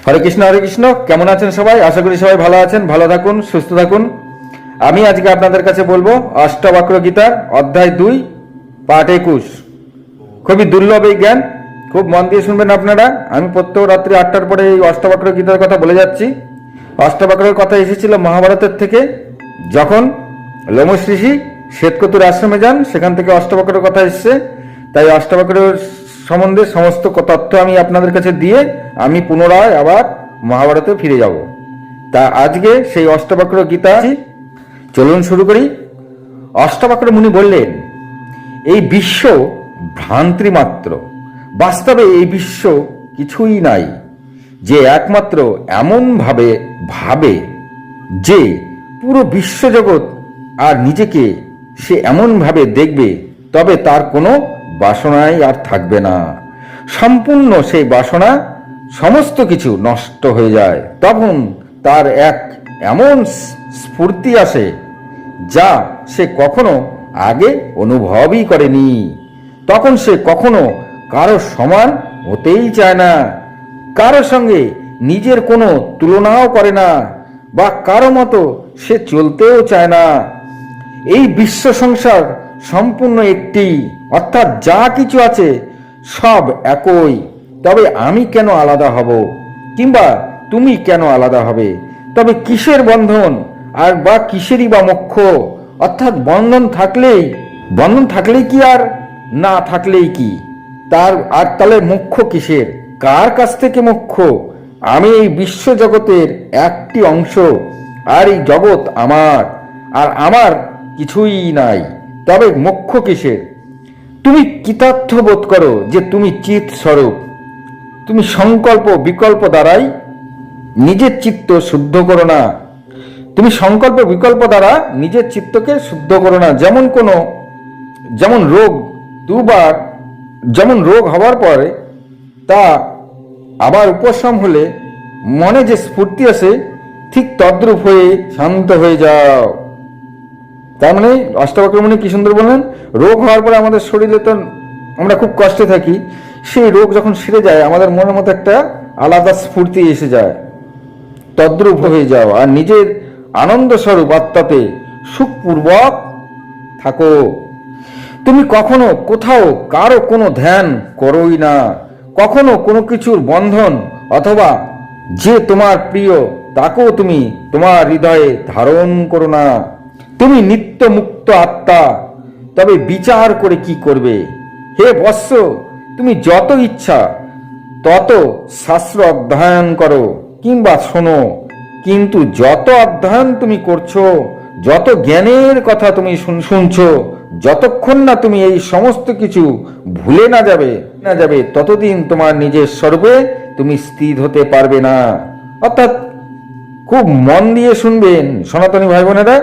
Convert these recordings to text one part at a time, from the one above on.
হরে কৃষ্ণ। কেমন আছেন সবাই? আশা করি সবাই ভালো আছেন, ভালো থাকুন, সুস্থ থাকুন। আমি আজকে আপনাদের কাছে বলবো অষ্টবক্র গীতার অধ্যায় 2 পাঠ 21। খুবই দুর্লভ এই জ্ঞান, খুব মন দিয়ে শুনবেন আপনারা। আমি প্রত্যেক রাত্রি 8টার পরে এই অষ্টবক্র গীতার কথা বলে যাচ্ছি। অষ্টবক্রের কথা এসেছিল মহাভারতের থেকে, যখন লোমশ ঋষি শ্বেতকেতুর আশ্রমে যান, সেখান থেকে অষ্টবক্রের কথা এসছে। তাই অষ্টবক্রের সম্বন্ধে সমস্ত তথ্য আমি আপনাদের কাছে দিয়ে আমি পুনরায় আবার মহাভারতে ফিরে যাব। তা আজকে সেই অষ্টবক্র গীতা, চলুন শুরু করি। অষ্টবক্র মুনি বললেন, এই বিশ্ব ভ্রান্তি মাত্র, বাস্তবে এই বিশ্ব কিছুই নাই। যে একমাত্র এমন ভাবে যে পুরো বিশ্বজগৎ আর নিজেকে সে এমন ভাবে দেখবে, তবে তার কোনো বাসনাই আর থাকবে না। সম্পূর্ণ সেই বাসনা সমস্ত কিছু নষ্ট হয়ে যায়। তখন তার এক এমন স্ফূর্তি আসে যা সে কখনো আগে অনুভবই করেনি। তখন সে কখনো কারো সমান হতেই চায় না, কারো সঙ্গে নিজের কোনো তুলনাও করে না, বা কারো মতো সে চলতেও চায় না। এই বিশ্ব সংসার সম্পূর্ণ একটি, অর্থাৎ যা কিছু আছে সব একই। তবে আমি কেন আলাদা হব, কিংবা তুমি কেন আলাদা হবে? তবে কিসের বন্ধন আর বা কিসেরই বা মোক্ষ? অর্থাৎ বন্ধন থাকলেই কি আর না থাকলেই কি? তাহলে মোক্ষ কিসের? কার কাছ থেকে মোক্ষ? আমি এই বিশ্ব জগতের একটি অংশ, আর এই জগৎ আমার, আর আমার কিছুই নাই। তবে মোক্ষ কিসের? তুমি কৃতার্থ বোধ করো যে তুমি চিৎ স্বরূপ। তুমি সংকল্প বিকল্প দ্বারাই নিজের চিত্ত শুদ্ধ করো না। তুমি সংকল্প বিকল্প দ্বারা নিজের চিত্তকে শুদ্ধ করো না। যেমন রোগ হওয়ার পরে তা আবার উপশম হলে মনে যে স্ফূর্তি আসে, ঠিক তদ্রূপ হয়ে শান্ত হয়ে যাও। তার মানে অষ্টবক্র মুনি কি সুন্দর বললেন, রোগ হওয়ার পরে আমাদের শরীরে তো আমরা খুব কষ্টে থাকি, সেই রোগ যখন সেরে যায় আমাদের মনের মতো একটা আলাদা স্ফূর্তি এসে যায়। তদ্রূপ হয়ে যাও আর নিজের আনন্দ স্বরূপ আত্মাতে সুখপূর্বক থাকো। তুমি কখনো কোথাও কারো কোনো ধ্যান করোই না, কখনো কোনো কিছুর বন্ধন অথবা যে তোমার প্রিয় তাকেও তুমি তোমার হৃদয়ে ধারণ করো না। তুমি নিত্য মুক্ত আত্মা, তবে বিচার করে কি করবে? হে বৎস, তুমি যত ইচ্ছা তত শাস্ত্র অধ্যয়ন করো কিংবা শোনো, কিন্তু যত অধ্যয়ন তুমি করছো, যত জ্ঞানের কথা তুমি শুনছো, যতক্ষণ না তুমি এই সমস্ত কিছু ভুলে না যাবে ততদিন তোমার নিজের স্বরূপে তুমি স্থির হতে পারবে না। অর্থাৎ খুব মন দিয়ে শুনবেন সনাতনী ভাই বোনেরা।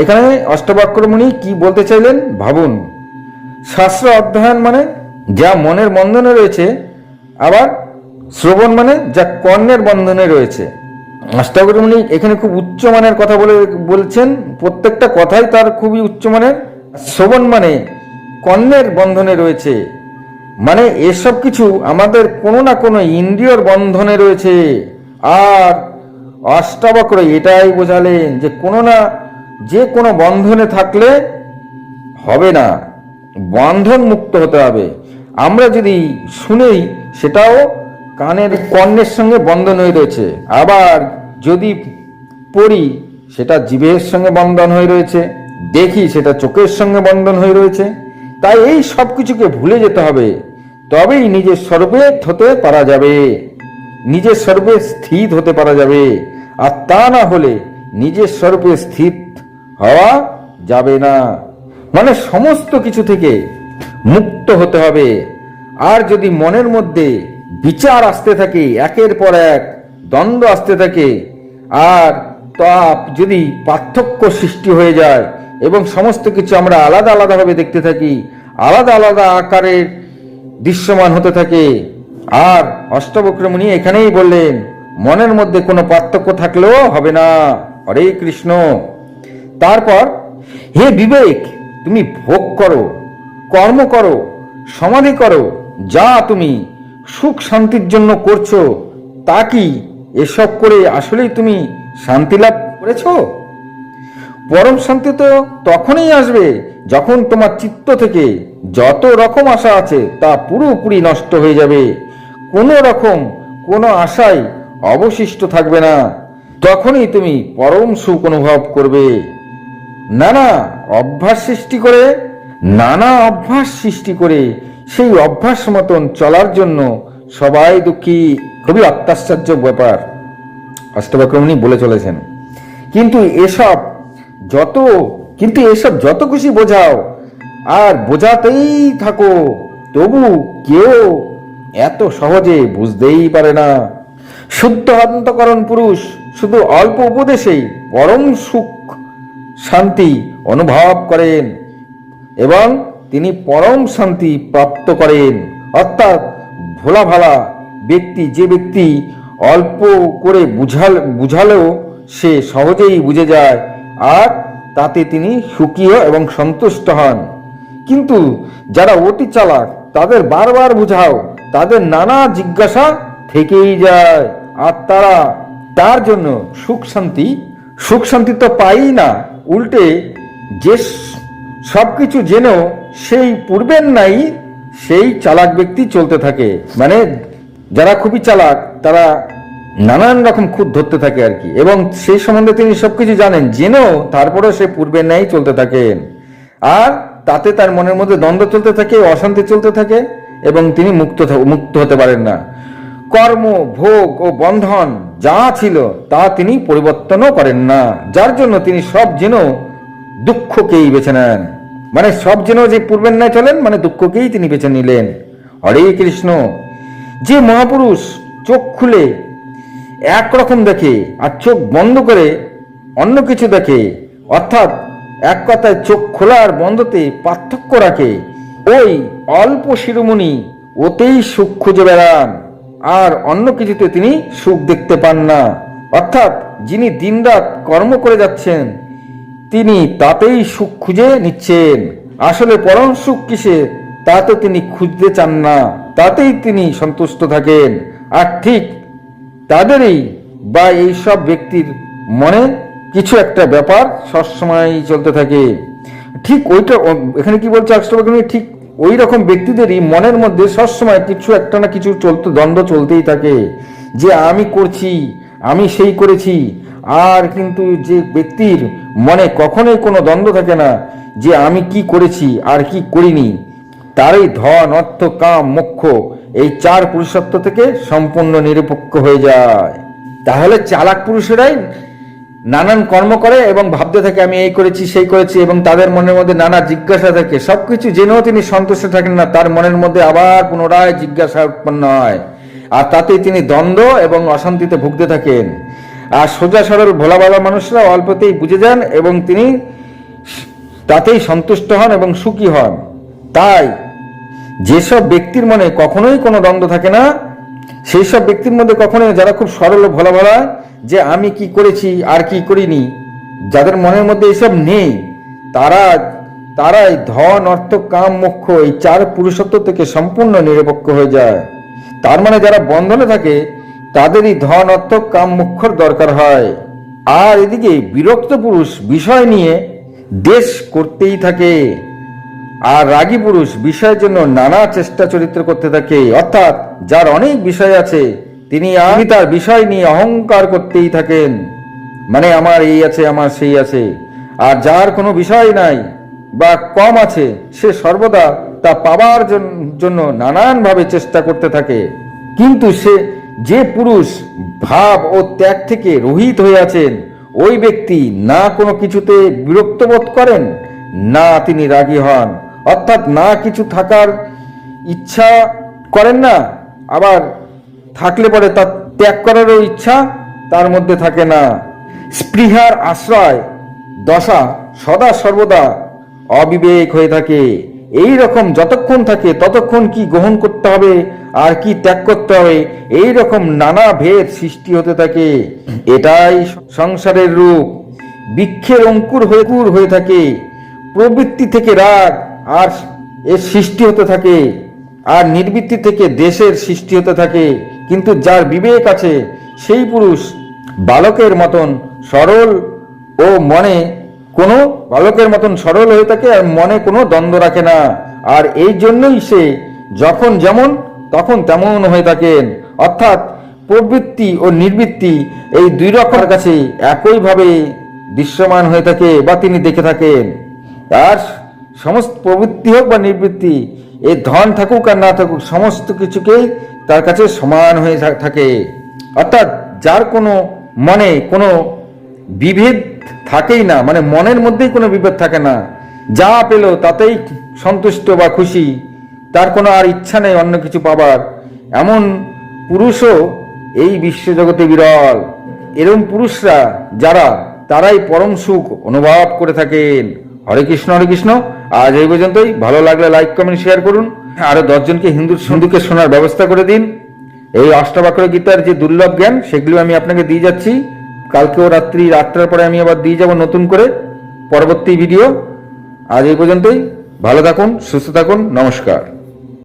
এখানে অষ্টবক্র মুনি কি বলতে চাইলেন ভাবুন। শাস্ত্র অধ্যয়ন মানে যা মনের বন্ধনে রয়েছে, আবার শ্রবণ মানে যা কর্ণের বন্ধনে রয়েছে। অষ্টবক্র মুনি এখানে খুব উচ্চমানের কথা বলছেন, প্রত্যেকটা কথাই তার খুবই উচ্চমানের। শ্রবণ মানে কর্ণের বন্ধনে রয়েছে, মানে এসব কিছু আমাদের কোনো না কোনো ইন্দ্রিয়র বন্ধনে রয়েছে। আর অষ্টাবক্র এটাই বোঝালেন যে কোনো বন্ধনে থাকলে হবে না, বন্ধন মুক্ত হতে হবে। আমরা যদি শুনেই সেটাও কর্ণের সঙ্গে বন্ধন হয়ে রয়েছে, আবার যদি পড়ি সেটা জিভের সঙ্গে বন্ধন হয়ে রয়েছে, দেখি সেটা চোখের সঙ্গে বন্ধন হয়ে রয়েছে। তাই এই সব কিছুকে ভুলে যেতে হবে, তবেই নিজের স্বরূপে হতে পারা যাবে, নিজের স্বরূপে স্থির হতে পারা যাবে। আর তা না হলে নিজের স্বরূপে স্থির হওয়া যাবে না। মানে সমস্ত কিছু থেকে মুক্ত হতে হবে। আর যদি মনের মধ্যে বিচার আসতে থাকে, একের পর এক দ্বন্দ্ব আসতে থাকে, আর তা যদি পার্থক্য সৃষ্টি হয়ে যায় এবং সমস্ত কিছু আমরা আলাদা আলাদাভাবে দেখতে থাকি, আলাদা আলাদা আকারের দৃশ্যমান হতে থাকে, আর অষ্টবক্র মুনি এখানেই বললেন মনের মধ্যে কোনো পার্থক্য থাকলেও হবে না। হরে কৃষ্ণ। তারপর, হে বিবেক, তুমি ভোগ করো, কর্ম করো, সমাধি করো, যা তুমি সুখ শান্তির জন্য করছো তা কি এসব করে আসলেই তুমি শান্তি লাভ করেছ? পরম শান্তি তো তখনই আসবে যখন তোমার চিত্ত থেকে যত রকম আশা আছে তা পুরোপুরি নষ্ট হয়ে যাবে, কোনো আশাই অবশিষ্ট থাকবে না। তখনই তুমি পরম সুখ অনুভব করবে। নানা অভ্যাস সৃষ্টি করে সেই অভ্যাস মতন চলার জন্য সবাই দুঃখী। খুবই অত্যাশ্চর্য ব্যাপার অষ্টবক্রমণী বলে চলেছেন। কিন্তু এসব যত খুশি বোঝাও আর বোঝাতেই থাকো, তবু কেউ এত সহজে বুঝতেই পারে না। শুদ্ধ অন্তঃকরণ পুরুষ শুধু অল্প উপদেশেই পরম সুখ শান্তি অনুভব করেন এবং তিনি পরম শান্তি প্রাপ্ত করেন। অর্থাৎ ভোলা ভালা যে ব্যক্তি অল্প করে বুঝালেও সে সহজেই বুঝে যায় আর তাতে তিনি সুখী এবং সন্তুষ্ট হন। কিন্তু যারা অতি চালাক তাদের বারবার বুঝাও, তাদের নানা জিজ্ঞাসা থেকেই যায় আর তার জন্য সুখ শান্তি তো পাই না, উল্টে যে সবকিছু জেনেও সেই পূর্বের নাই সেই চালাক ব্যক্তি চলতে থাকে। মানে যারা খুবই চালাক তারা নানান রকম খুঁত ধরতে থাকে আর কি, এবং সেই সম্বন্ধে তিনি সবকিছু জানেন, জেনেও তারপরেও সে পূর্বের ন্যায় চলতে থাকেন আর তাতে তার মনের মধ্যে দ্বন্দ্ব চলতে থাকে, অশান্তি চলতে থাকে এবং তিনি মুক্ত হতে পারেন না। কর্ম ভোগ ও বন্ধন যা ছিল তা তিনি পরিবর্তনও করেন না, যার জন্য তিনি সব জেনেও দুঃখকেই বেছে নেন। মানে সব জেনেও যে পূর্বের ন্যায় চলেন, মানে দুঃখকেই তিনি বেছে নিলেন। হরে কৃষ্ণ। যে মহাপুরুষ চোখ খুলে একরকম দেখে আর চোখ বন্ধ করে অন্য কিছু দেখে, অর্থাৎ এক কথায় চোখ খোলা আর বন্ধতে পার্থক্য রাখে, ওই অল্প শিরোমণি ওতেই সুখ খুঁজে বেড়ান আর অন্য কিছুতে তিনি সুখ দেখতে পান না। অর্থাৎ যিনি দিনরাত কর্ম করে যাচ্ছেন তিনি তাতেই সুখ খুঁজে নিচ্ছেন। আসলে পরম সুখ কিসে তা তো তিনি খুঁজতে চান না, তাতেই তিনি সন্তুষ্ট থাকেন। আর ঠিক তাদেরই বা এইসব ব্যক্তির মনে কিছু একটা ব্যাপার সবসময় চলতে থাকে। ঠিক ওইটা এখানে কি বলছে অষ্টবক্রমণী, ঠিক ওই রকম ব্যক্তিদেরই মনের মধ্যে সবসময় কিছু একটা না কিছু দ্বন্দ্ব চলতেই থাকে, যে আমি করছি, আমি সেই করেছি। আর কিন্তু যে ব্যক্তির মনে কখনোই কোনো দ্বন্দ্ব থাকে না যে আমি কি করেছি আর কি করিনি, তারই ধন অর্থ কাম মোক্ষ এই চার পুরুষত্ব থেকে সম্পূর্ণ নিরপেক্ষ হয়ে যায়। তাহলে চালাক পুরুষেরাই নানান কর্ম করে এবং ভাবতে থাকে আমি এই করেছি সেই করেছি, এবং তাদের মনের মধ্যে নানা জিজ্ঞাসা থাকে। সবকিছু জেনেও তিনি সন্তুষ্ট থাকেন না, তার মনের মধ্যে আবার পুনরায় জিজ্ঞাসা উৎপন্ন হয় আর তাতেই তিনি দ্বন্দ্ব এবং অশান্তিতে ভুগতে থাকেন। আর সোজা সরল ভোলা ভালা মানুষরা অল্পতেই বুঝে যান এবং তিনি তাতেই সন্তুষ্ট হন এবং সুখী হন। তাই যেসব ব্যক্তির মনে কখনোই কোনো দ্বন্দ্ব থাকে না, সেই সব ব্যক্তির মধ্যে কখনোই, যারা খুব সরল ও ভোলা ভালা যে আমি কি করেছি আর কি করিনি, যাদের মনের মধ্যে এসব নেই, তারাই ধন অর্থ কাম মোক্ষ এই চার পুরুষত্ব থেকে সম্পূর্ণ নিরপেক্ষ হয়ে যায়। তার মানে যারা বন্ধনে থাকে তাদেরই ধন অর্থ কাম মোক্ষর দরকার হয়। আর এদিকে বিরক্ত পুরুষ বিষয় নিয়ে দেশ করতেই থাকে, আর রাগী পুরুষ বিষয়ের জন্য নানা চেষ্টা চরিত্র করতে থাকে। অর্থাৎ যার অনেক বিষয় আছে তিনি তার বিষয় নিয়ে অহংকার করতেই থাকেন, মানে আমার এই আছে আমার সেই আছে। আর যার কোনো বিষয় নাই বা কম আছে সে সর্বদা তা পাবার জন্য নানানভাবে চেষ্টা করতে থাকে। কিন্তু যে পুরুষ ভাব ও ত্যাগ থেকে রহিত হয়ে আছেন ওই ব্যক্তি না কোনো কিছুতে বিরক্ত বোধ করেন, না তিনি রাগী হন, অর্থাৎ না কিছু থাকার ইচ্ছা করেন না, আবার থাকলে পরে তার ত্যাগ করারও ইচ্ছা তার মধ্যে থাকে না। স্পৃহার আশ্রয় দশা সদা সর্বদা অবিবেক হয়ে থাকে। এই রকম যতক্ষণ থাকে ততক্ষণ কি গ্রহণ করতে হবে আর কি ত্যাগ করতে হবে, এই রকম নানা ভেদ সৃষ্টি হতে থাকে। এটাই সংসারের রূপ। বৃক্ষের অঙ্কুর হয়ে থাকে, প্রবৃত্তি থেকে রাগ আর এর সৃষ্টি হতে থাকে, আর নির্বৃত্তি থেকে দেশের সৃষ্টি হতে থাকে। কিন্তু যার বিবেক আছে সেই পুরুষ বালকের মতন সরল ও মনে কোনো বালকের মতন সরল হয়ে থাকে আর মনে কোনো দ্বন্দ্ব রাখে না। আর এই জন্যই সে যখন যেমন তখন তেমন হয়ে থাকেন। অর্থাৎ প্রবৃত্তি ও নির্বৃত্তি এই দুই রকমের কাছে একইভাবে দৃশ্যমান হয়ে থাকে বা তিনি দেখে থাকেন। আর সমস্ত প্রবৃত্তি হোক বা নিবৃত্তি, এই ধন থাকুক আর না থাকুক, সমস্ত কিছুকেই তার কাছে সমান হয়ে থাকে। অর্থাৎ যার কোনো মনে কোনো বিভেদ থাকেই না, মানে মনের মধ্যেই কোনো বিভেদ থাকে না, যা পেল তাতেই সন্তুষ্ট বা খুশি, তার কোনো আর ইচ্ছা নেই অন্য কিছু পাবার, এমন পুরুষও এই বিশ্বজগতে বিরল। এরম পুরুষরা যারা, তারাই পরম সুখ অনুভব করে থাকেন। হরে কৃষ্ণ হরে কৃষ্ণ। আজ এই পর্যন্তই। ভালো লাগলে লাইক কমেন্ট শেয়ার করুন, আরো 10 জনকে হিন্দুকে শোনার ব্যবস্থা করে দিন। এই অষ্টাবক্র গীতার যে দুর্লভ জ্ঞান সেগুলো আমি আপনাকে দিয়ে যাচ্ছি। কালকেও রাত্রি 8টার পরে আমি আবার দিয়ে যাব নতুন করে পরবর্তী ভিডিও। আজ এই পর্যন্তই। ভালো থাকুন, সুস্থ থাকুন, নমস্কার।